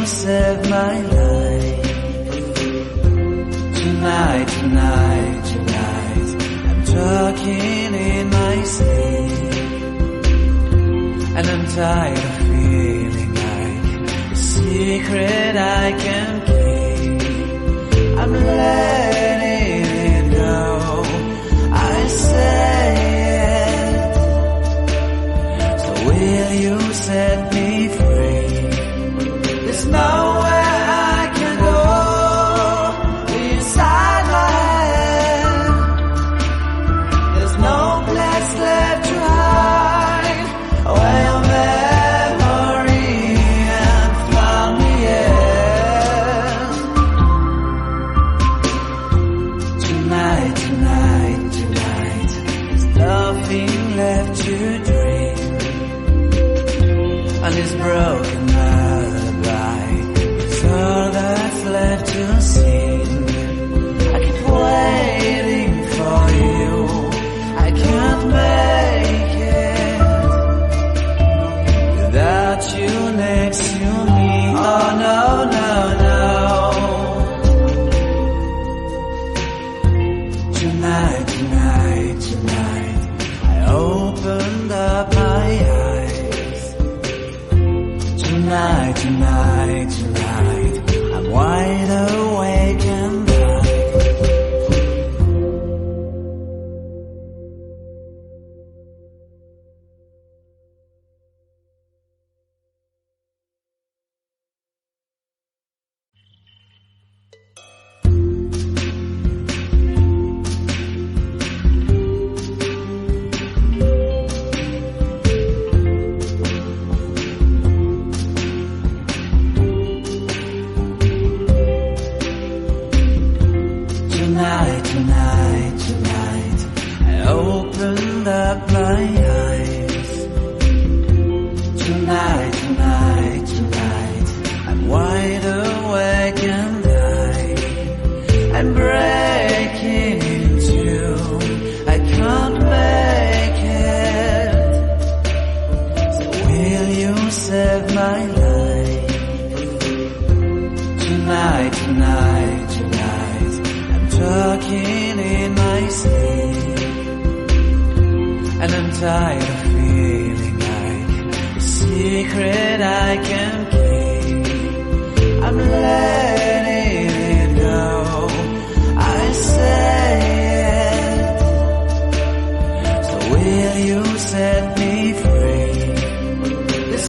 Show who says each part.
Speaker 1: save my life. Tonight, tonight, tonight, I'm talking in my sleep, and I'm tired of feeling like a secret I can keep. I'm letting it go, I say it. So will you set me free? There's nowhere I can go inside my head. There's no place left to hide where your memory and found me in. Tonight, tonight, tonight, there's nothing left to dream. On this broken lullaby, it's all that's left to sing. I keep waiting for you, I can't make it without you next to me. Oh no, no, no. Tonight, tonight, tonight, I opened up my eyes. Tonight, tonight, tonight, I'm wide awake and bright. Tonight, tonight, tonight, I opened up my eyes. Tonight, tonight, tonight, I'm wide awake and I'm breaking into, I can't make it. So will you save my life? Tonight, tonight, tonight, I'm talking in my sleep, and I'm tired of feeling like a secret I can keep. I'm